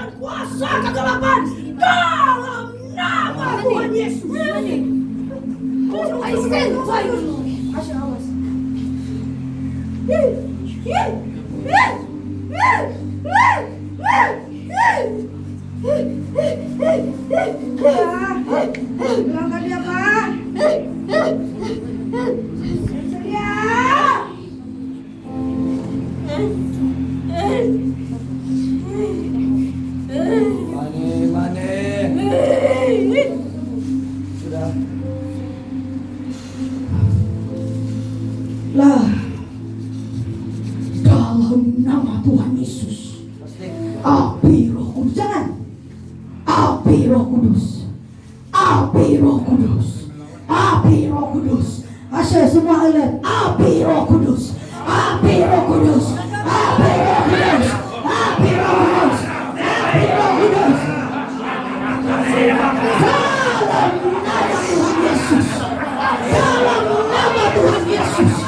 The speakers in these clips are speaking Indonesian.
dan kuasa kegelapan dalam nama Tuhan Yesus. I stand by you. Asya awas. Berangkat ya Pak. Lah, dalam nama Tuhan Yesus, api Roh Kudus, jangan, api Roh Kudus, api Roh Kudus, api Roh Kudus, Asya semua lihat, api Roh Kudus, api Roh Kudus, api Roh Kudus, api Roh Kudus, api Roh Kudus, dalam nama Tuhan Yesus, dalam nama Tuhan Yesus.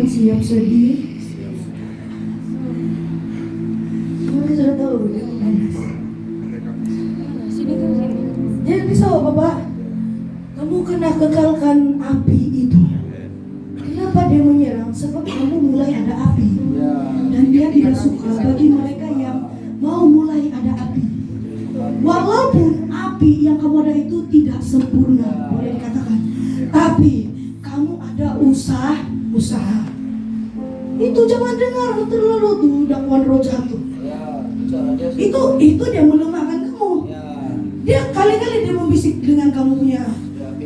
Siap sedih. Kamu sudah tahu ya, panas. Jangan risau Bapak. Kamu kena kekalkan api itu. Kenapa dia menyerang? Sebab kamu mulai ada api. Dan dia tidak suka bagi mereka yang mau mulai ada api. Walaupun api yang kamu ada itu tidak sempurna, boleh dikatakan. Tapi kamu ada usaha. Itu jangan dengar terlalu tuh dakwaan roh jatuh. Itu dia melemahkan kamu. Dia kali-kali dia membisik dengan kamu punya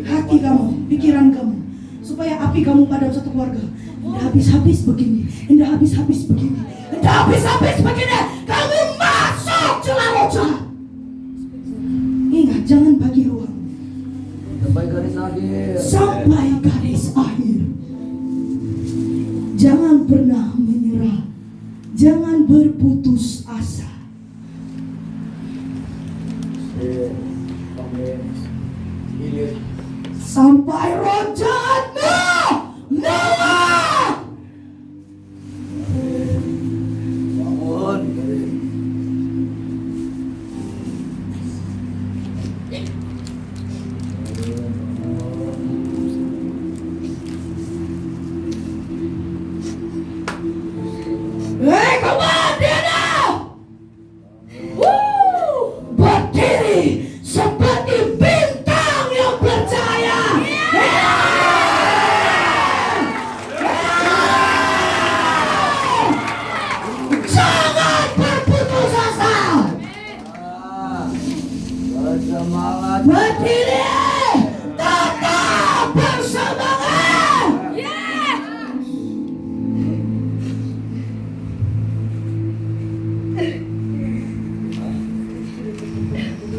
hati kamu, pikiran kamu, supaya api kamu padam satu keluarga. Tidak habis-habis begini, tidak habis-habis begini, tidak habis-habis begini. Kamu masuk celah roh jahat. Ingat, jangan bagi ruang sampai garis akhir. Jangan pernah menyerah. Jangan berputus asa. Sampai roh jahatmu lenyap. Bangun.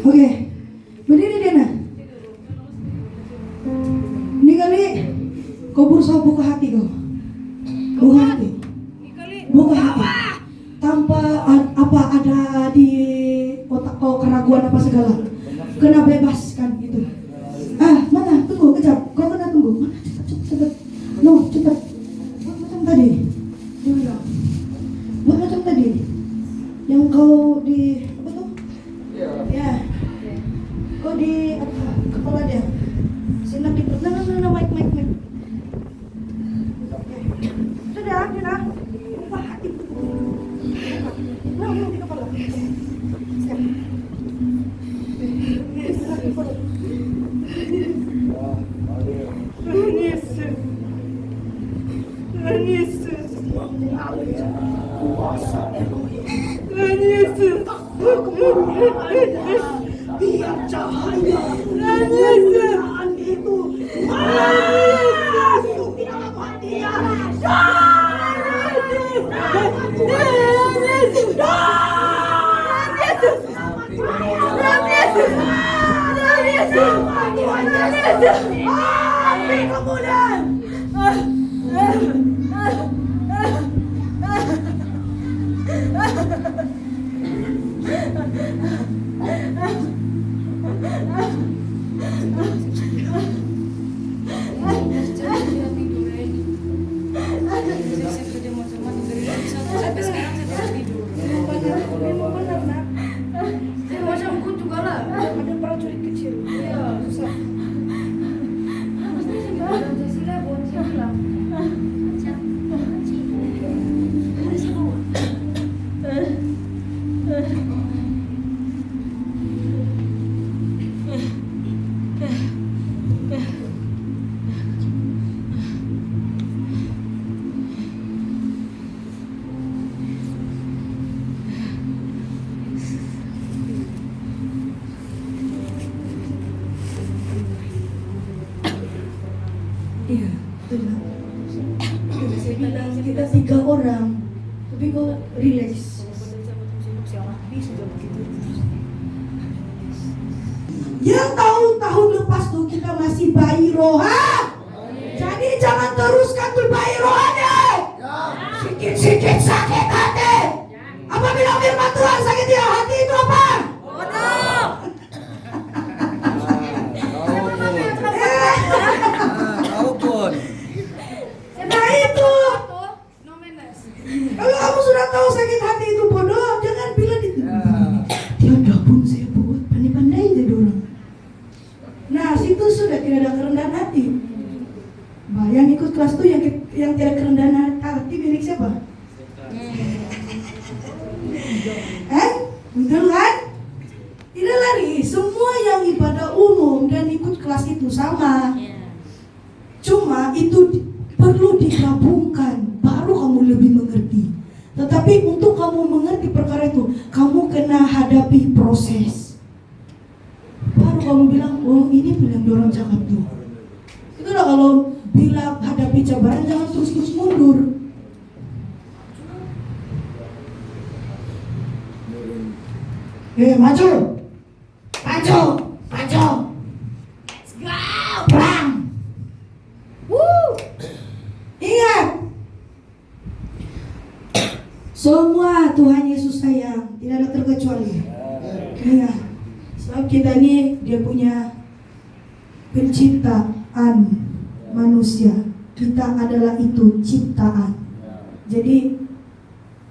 Oke, berdiri Dena. Ini kali kau berusaha buka hati kau. Buka hati. Buka hati. Tanpa apa ada di otak kau keraguan apa segala. Kena bebaskan gitu. Mana? Tunggu kejap. Kau kena tunggu. Mana? Cepat. No, cepat. Buat macam tadi. Buat macam tadi. Yang kau di apa tuh? Ya. Kau di apa? Kepala dia. Sinak di perut. Nah, mic. Sudah, Dina. Buka hati. Nah, di kepala. Siap. Sinak di perut. Yesus. Biar cahaya Tuhan itu masuk di dalam hati dia. Amin kemudian. Sampai sekarang saya terus tidur. Memang benar nak. Saya macam aku juga lah. Ada prajurit kecil. Iya. Susah. Pasti saya bilang Jessica buat saya bilang. Ada siapa? Iya, betul. Saya bilang kita 3 orang, tapi kau relax. Yang tahun-tahun lepas tuh kita masih bayi rohan. Jadi jangan teruskan tuh bayi rohannya. Sikit-sikit sakit hati. Apa bilang firman Tuhan sakit ya hati itu apa? Tahu pun. Nah itu. Kalau kamu sudah tahu sakit hati itu bodoh, jangan bilang itu. Tiada pun saya buat, pandai-pandai jadi orang. Nah situ sudah tidak ada kerendahan hati. Yang ikut kelas itu yang tidak kerendahan hati milik siapa? Betul kan? Tidak lari. Semua yang ibadah umum dan ikut kelas itu sama. Cuma itu perlu digabungkan, baru kamu lebih mengerti. Tetapi untuk kamu mengerti perkara itu, kamu kena hadapi proses. Baru kamu bilang, oh ini yang dorong cakap tuh. Itulah kalau bila hadapi cabaran jangan terus-terus mundur. Maju. Let's go. Perang. Ingat, semua Tuhan Yesus sayang, tidak ada terkecuali. Ingat, sebab kita ini dia punya penciptaan manusia. Kita adalah itu ciptaan. Jadi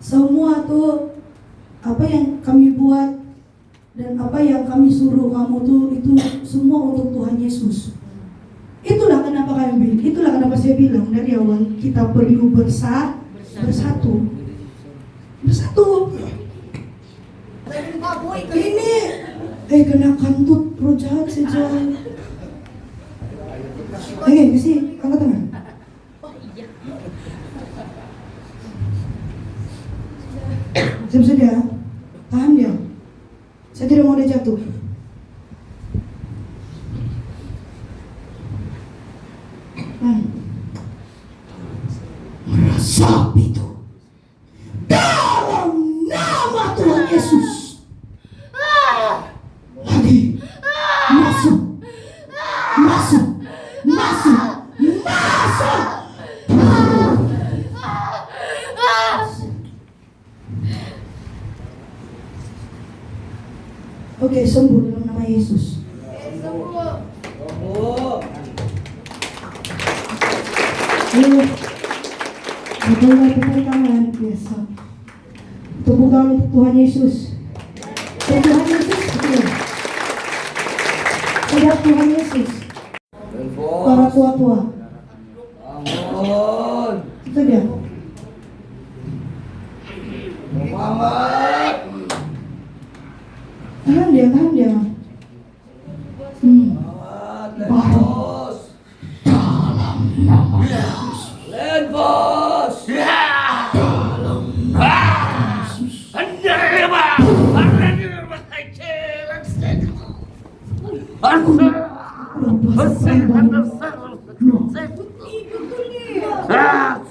semua tuh apa yang kami buat dan apa yang kami suruh kamu tuh itu semua untuk Tuhan Yesus. Itulah kenapa itulah kenapa saya bilang dari awal kita perlu bersatu. Ini kena kantut roh jahat saja. Mesti angkat tangan. Siap saja. Tahan dia. Saya tidak mau dia jatuh. Merasap itu dalam nama Tuhan Yesus. Lagi Oke, sembuh dalam nama Yesus. Sembuh. Oh. Ayo, berikanlah tepuk tangan biasa. Tepuk tangan untuk Tuhan Yesus. Tuhan Yesus, betul. Lihat Tuhan Yesus. Para tua-tua. Bangun. Itu dia. Muhammad. Tahan dia. Muhammad. Lenfos. Lenfos.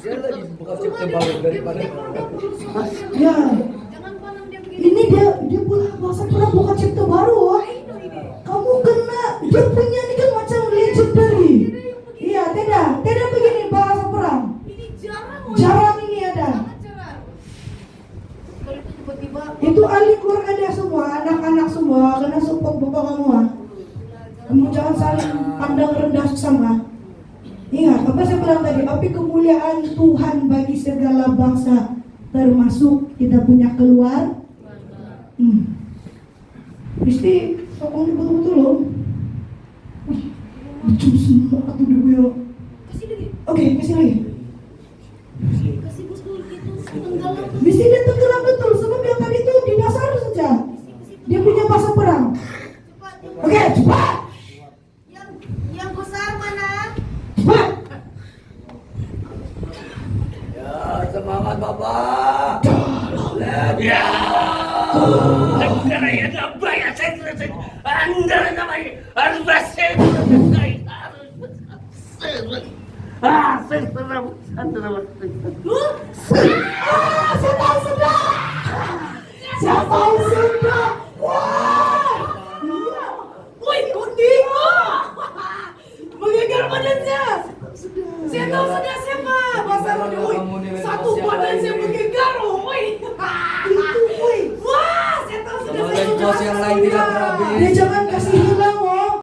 Dia lagi buka cipta baru daripada Ya, Jangan pandang dia begini. ini dia punya bahasa pernah buka cipta baru. Oh. Kamu kena, dia punya ini kan macam legendary. Iya, tidak begini bahasa perang. Ini jarang. Jarang ini ada. Sangat jarang. Kalau itu tiba-tiba Itu ahli keluarga dia semua, anak-anak semua, kena support bapak kamu. Kamu jangan saling pandang rendah sama. Ingat, apa saya bilang tadi, api kemuliaan Tuhan bagi segala bangsa, termasuk kita punya keluar. Mesti sokong betul-betul loh. Wih, lucu semua tuh dia. kasih lagi. Oke, kasih lagi. Kasih betul itu tenggelam. Mesti dia tenggelam betul, sebab yang tadi itu di dasar saja. Dia punya bahasa perang. Cepat. Oke, cepat. Yang besar mana? Cepat. ya semangat Bapak. Ya. Saya tahu sudah. Wah. Iya. Woi, kunti. Mengejar badannya. Saya tahu sudah